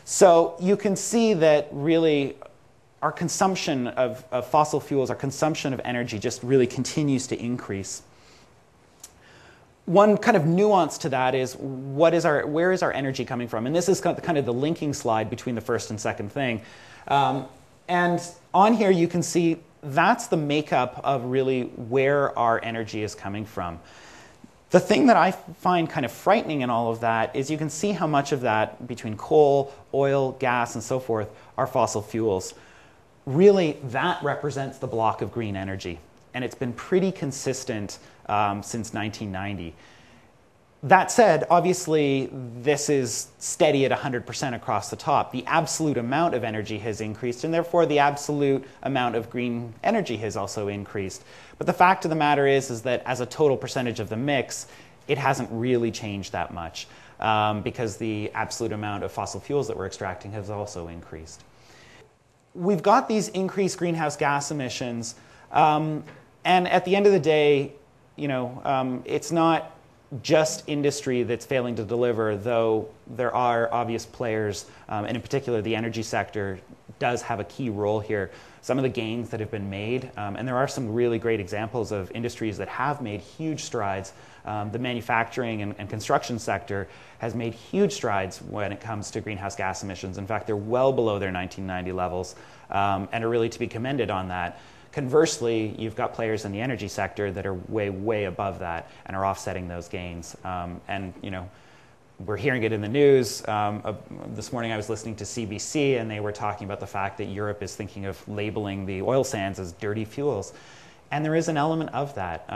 So you can see that really our consumption of fossil fuels, our consumption of energy just really continues to increase. One kind of nuance to that is where is our energy coming from? And this is kind of the linking slide between the first and second thing. And on here you can see that's the makeup of really where our energy is coming from. The thing that I find kind of frightening in all of that is you can see how much of that between coal, oil, gas, and so forth are fossil fuels. Really, that represents the block of green energy. And it's been pretty consistent since 1990. That said, obviously, this is steady at 100% across the top. The absolute amount of energy has increased, and therefore the absolute amount of green energy has also increased. But the fact of the matter is that as a total percentage of the mix, it hasn't really changed that much because the absolute amount of fossil fuels that we're extracting has also increased. We've got these increased greenhouse gas emissions, and at the end of the day, it's not just industry that's failing to deliver, though there are obvious players, and in particular the energy sector does have a key role here. Some of the gains that have been made, and there are some really great examples of industries that have made huge strides. The manufacturing and construction sector has made huge strides when it comes to greenhouse gas emissions. In fact, they're well below their 1990 levels and are really to be commended on that. Conversely, you've got players in the energy sector that are way, way above that and are offsetting those gains. We're hearing it in the news. This morning I was listening to CBC and they were talking about the fact that Europe is thinking of labeling the oil sands as dirty fuels. And there is an element of that.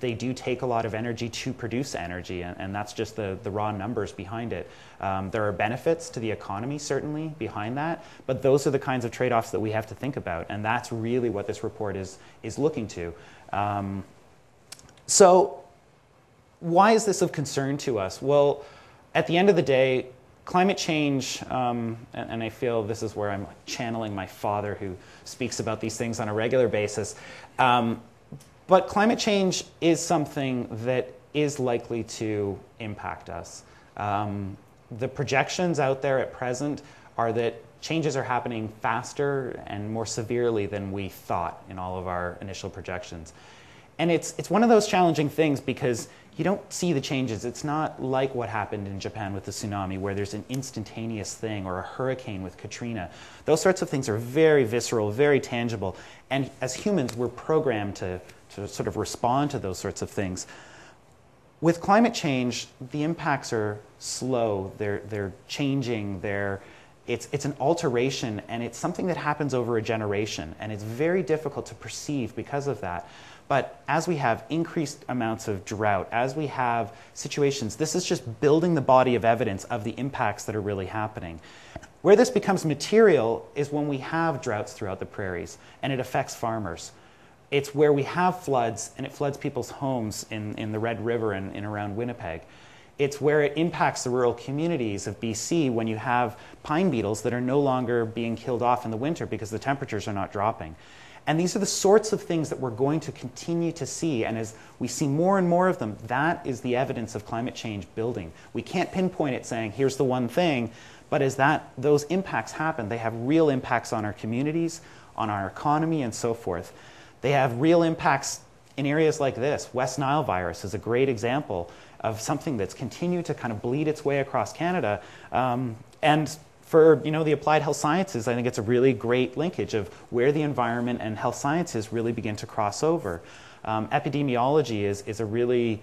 They do take a lot of energy to produce energy, and that's just the raw numbers behind it. There are benefits to the economy, certainly, behind that, but those are the kinds of trade-offs that we have to think about, and that's really what this report is looking to. So why is this of concern to us? Well, at the end of the day, climate change, and I feel this is where I'm channeling my father who speaks about these things on a regular basis, but climate change is something that is likely to impact us. The projections out there at present are that changes are happening faster and more severely than we thought in all of our initial projections. And it's one of those challenging things because you don't see the changes. It's not like what happened in Japan with the tsunami where there's an instantaneous thing, or a hurricane with Katrina. Those sorts of things are very visceral, very tangible. And as humans, we're programmed to sort of respond to those sorts of things. With climate change, the impacts are slow. They're changing. It's an alteration, and it's something that happens over a generation. And it's very difficult to perceive because of that. But as we have increased amounts of drought, as we have situations, this is just building the body of evidence of the impacts that are really happening. Where this becomes material is when we have droughts throughout the prairies, and it affects farmers. It's where we have floods, and it floods people's homes in the Red River and in around Winnipeg. It's where it impacts the rural communities of BC when you have pine beetles that are no longer being killed off in the winter because the temperatures are not dropping. And these are the sorts of things that we're going to continue to see. And as we see more and more of them, that is the evidence of climate change building. We can't pinpoint it saying, here's the one thing. But as those impacts happen, they have real impacts on our communities, on our economy, and so forth. They have real impacts in areas like this. West Nile virus is a great example of something that's continued to kind of bleed its way across Canada. And for the applied health sciences, I think it's a really great linkage of where the environment and health sciences really begin to cross over. Epidemiology is a really,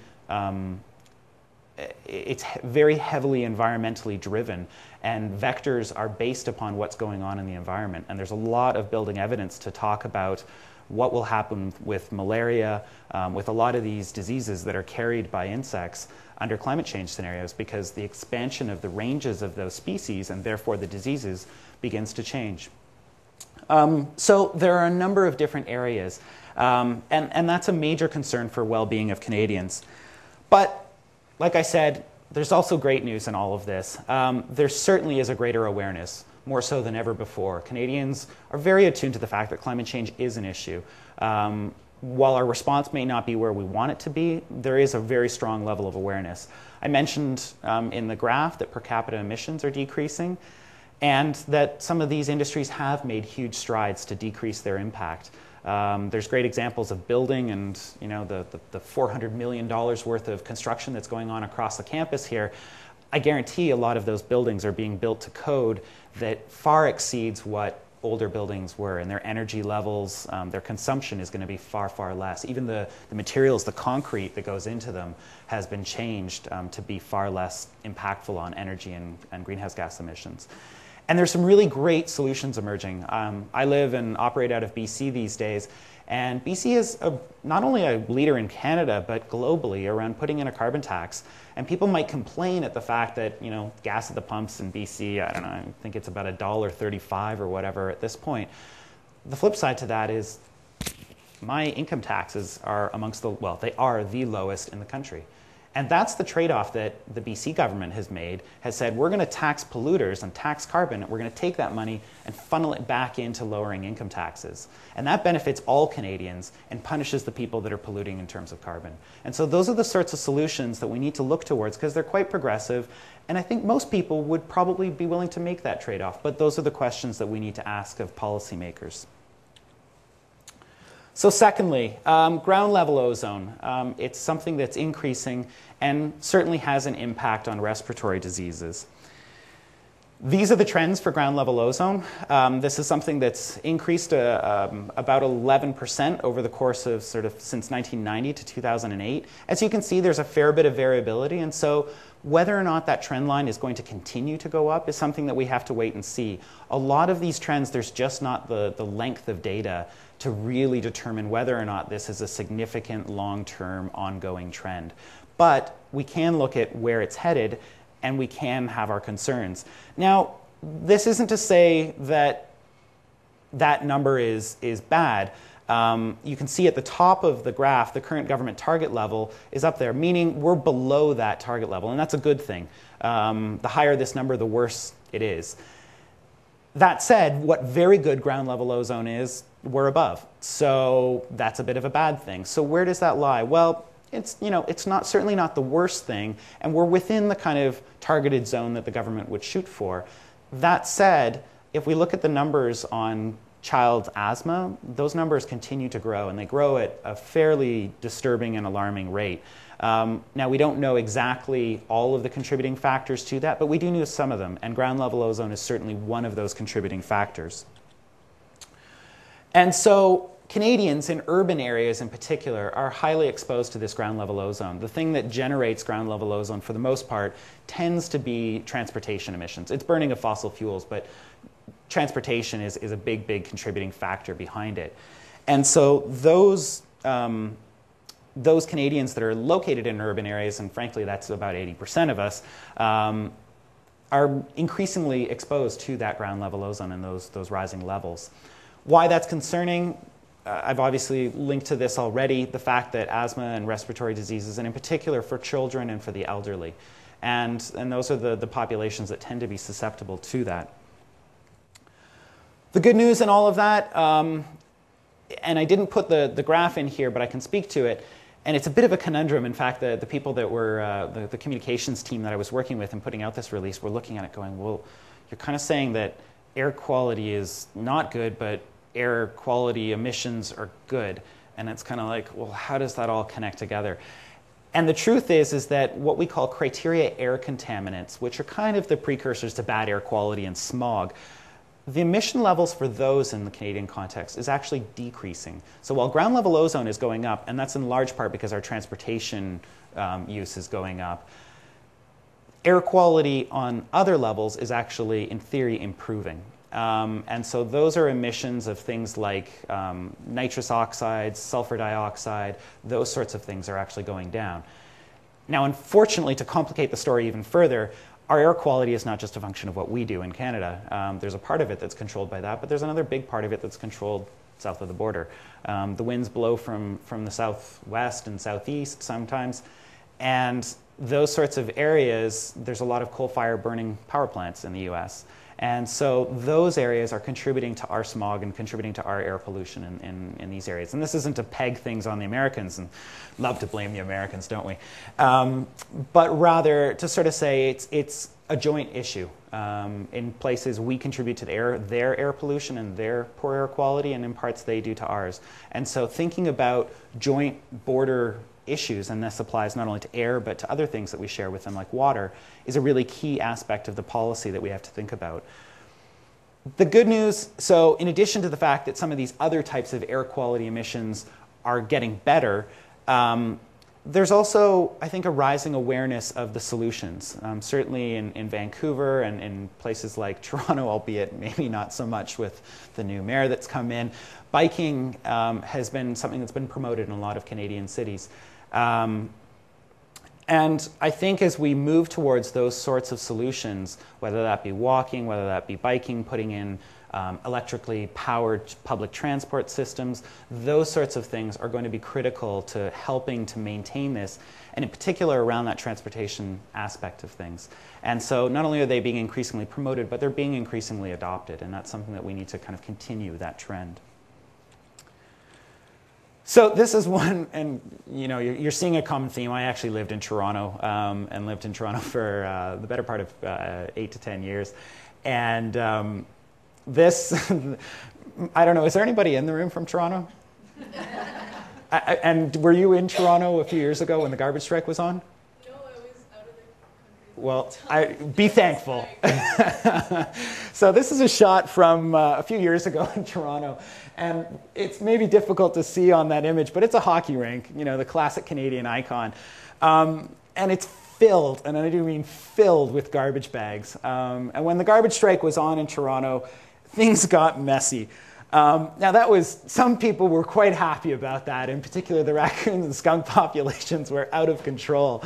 it's very heavily environmentally driven, and vectors are based upon what's going on in the environment. And there's a lot of building evidence to talk about what will happen with malaria, with a lot of these diseases that are carried by insects under climate change scenarios, because the expansion of the ranges of those species and therefore the diseases begins to change. So there are a number of different areas, and that's a major concern for well-being of Canadians. But like I said, there's also great news in all of this. There certainly is a greater awareness, more so than ever before. Canadians are very attuned to the fact that climate change is an issue. While our response may not be where we want it to be, there is a very strong level of awareness. I mentioned in the graph that per capita emissions are decreasing. and that some of these industries have made huge strides to decrease their impact. There's great examples of building and the $400 million worth of construction that's going on across the campus here. I guarantee a lot of those buildings are being built to code that far exceeds what older buildings were, and their energy levels, their consumption is going to be far, far less. Even the materials, the concrete that goes into them has been changed to be far less impactful on energy and greenhouse gas emissions. And there's some really great solutions emerging. I live and operate out of BC these days, and BC is not only a leader in Canada, but globally around putting in a carbon tax. And people might complain at the fact that, gas at the pumps in BC, I don't know, I think it's about $1.35 or whatever at this point. The flip side to that is my income taxes are they are the lowest in the country. And that's the trade-off that the BC government has made, has said, we're going to tax polluters and tax carbon, and we're going to take that money and funnel it back into lowering income taxes. And that benefits all Canadians and punishes the people that are polluting in terms of carbon. And so those are the sorts of solutions that we need to look towards, because they're quite progressive, and I think most people would probably be willing to make that trade-off. But those are the questions that we need to ask of policymakers. So secondly, ground level ozone. It's something that's increasing and certainly has an impact on respiratory diseases. These are the trends for ground level ozone. This is something that's increased about 11% over the course of since 1990 to 2008. As you can see, there's a fair bit of variability, and so whether or not that trend line is going to continue to go up is something that we have to wait and see. A lot of these trends, there's just not the length of data to really determine whether or not this is a significant long-term ongoing trend. But we can look at where it's headed, and we can have our concerns. Now, this isn't to say that that number is bad. You can see at the top of the graph, the current government target level is up there, meaning we're below that target level, and that's a good thing. The higher this number, the worse it is. That said, what very good ground level ozone is, we're above. So that's a bit of a bad thing. So where does that lie? Well, it's certainly not the worst thing, and we're within the kind of targeted zone that the government would shoot for. That said, if we look at the numbers on child asthma, those numbers continue to grow, and they grow at a fairly disturbing and alarming rate. Now, we don't know exactly all of the contributing factors to that, but we do know some of them, and ground level ozone is certainly one of those contributing factors. And so Canadians in urban areas in particular are highly exposed to this ground level ozone. The thing that generates ground level ozone for the most part tends to be transportation emissions. It's burning of fossil fuels, but transportation is a big, big contributing factor behind it. And so those Canadians that are located in urban areas, and frankly that's about 80% of us, are increasingly exposed to that ground level ozone and those rising levels. Why that's concerning? I've obviously linked to this already, the fact that asthma and respiratory diseases, and in particular for children and for the elderly. And those are the populations that tend to be susceptible to that. The good news in all of that, and I didn't put the graph in here, but I can speak to it, and it's a bit of a conundrum. In fact, the people that were, the communications team that I was working with in putting out this release were looking at it going, well, you're kind of saying that air quality is not good, but air quality emissions are good. And it's kind of like, well, how does that all connect together? And the truth is that what we call criteria air contaminants, which are kind of the precursors to bad air quality and smog, the emission levels for those in the Canadian context is actually decreasing. So while ground level ozone is going up, and that's in large part because our transportation use is going up, air quality on other levels is actually, in theory, improving. And so those are emissions of things like nitrous oxides, sulfur dioxide, those sorts of things are actually going down. Now, unfortunately, to complicate the story even further, our air quality is not just a function of what we do in Canada. There's a part of it that's controlled by that, but there's another big part of it that's controlled south of the border. The winds blow from the southwest and southeast sometimes, and those sorts of areas, there's a lot of coal-fired burning power plants in the US. And so those areas are contributing to our smog and contributing to our air pollution in these areas. And this isn't to peg things on the Americans, and love to blame the Americans, don't we? But rather to sort of say it's a joint issue. In places we contribute to their air pollution and their poor air quality, and in parts they do to ours. And so thinking about joint border issues, and this applies not only to air but to other things that we share with them like water, is a really key aspect of the policy that we have to think about. The good news, so in addition to the fact that some of these other types of air quality emissions are getting better, there's also, I think, a rising awareness of the solutions. Certainly in Vancouver and in places like Toronto, albeit maybe not so much with the new mayor that's come in, biking has been something that's been promoted in a lot of Canadian cities. And I think as we move towards those sorts of solutions, whether that be walking, whether that be biking, putting in electrically powered public transport systems, those sorts of things are going to be critical to helping to maintain this, and in particular around that transportation aspect of things. And so not only are they being increasingly promoted, but they're being increasingly adopted, and that's something that we need to kind of continue that trend. So this is one, and you know, you're seeing a common theme. I actually lived in Toronto and lived in Toronto for the better part of 8 to 10 years. And this, I don't know, is there anybody in the room from Toronto? And were you in Toronto a few years ago when the garbage strike was on? No, I was out of the country. Well, be thankful. So this is a shot from a few years ago in Toronto. And it's maybe difficult to see on that image, but it's a hockey rink, you know, the classic Canadian icon. And it's filled, and I do mean filled, with garbage bags. And when the garbage strike was on in Toronto, things got messy. Now that was, some people were quite happy about that. In particular, the raccoon and skunk populations were out of control.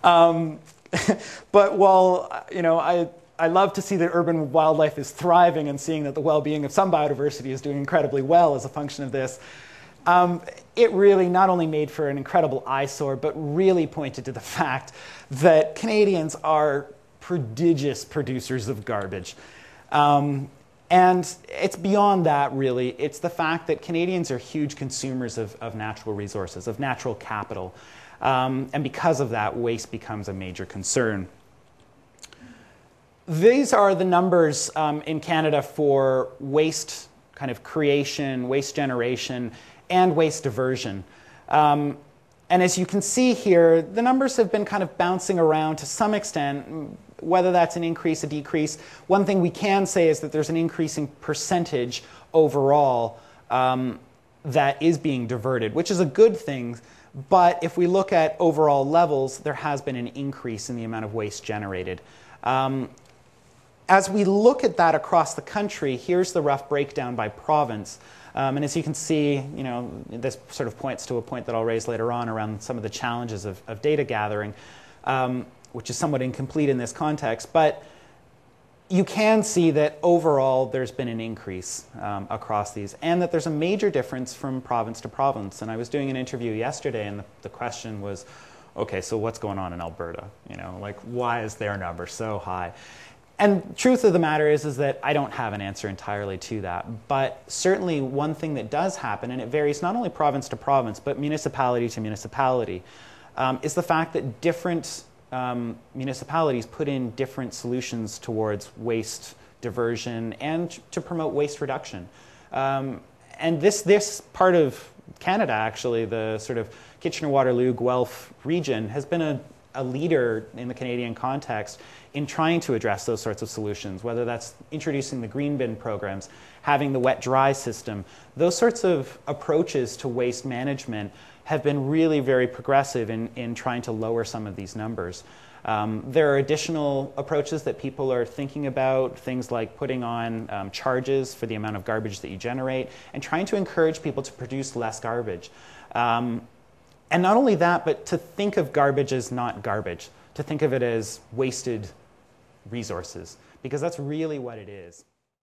But while, you know, I love to see that urban wildlife is thriving and seeing that the well-being of some biodiversity is doing incredibly well as a function of this, it really not only made for an incredible eyesore, but really pointed to the fact that Canadians are prodigious producers of garbage. And it's beyond that, really. It's the fact that Canadians are huge consumers of natural resources, of natural capital. And because of that, waste becomes a major concern. These are the numbers in Canada for waste kind of creation, waste generation, and waste diversion. And as you can see here, the numbers have been kind of bouncing around to some extent, whether that's an increase, a decrease. One thing we can say is that there's an increasing percentage overall that is being diverted, which is a good thing. But if we look at overall levels, there has been an increase in the amount of waste generated. As we look at that across the country, here's the rough breakdown by province. And as you can see, you know, this sort of points to a point that I'll raise later on around some of the challenges of data gathering, which is somewhat incomplete in this context. But you can see that overall there's been an increase across these, and that there's a major difference from province to province. And I was doing an interview yesterday, and the question was, okay, so what's going on in Alberta? You know, like, why is their number so high? And truth of the matter is that I don't have an answer entirely to that. But certainly one thing that does happen, and it varies not only province to province, but municipality to municipality, is the fact that different municipalities put in different solutions towards waste diversion and to promote waste reduction. And this part of Canada, actually, the sort of Kitchener-Waterloo, Guelph region, has been a leader in the Canadian context in trying to address those sorts of solutions, whether that's introducing the green bin programs, having the wet-dry system. Those sorts of approaches to waste management have been really very progressive in trying to lower some of these numbers. There are additional approaches that people are thinking about, things like putting on charges for the amount of garbage that you generate, and trying to encourage people to produce less garbage. And not only that, but to think of garbage as not garbage, to think of it as wasted resources, because that's really what it is.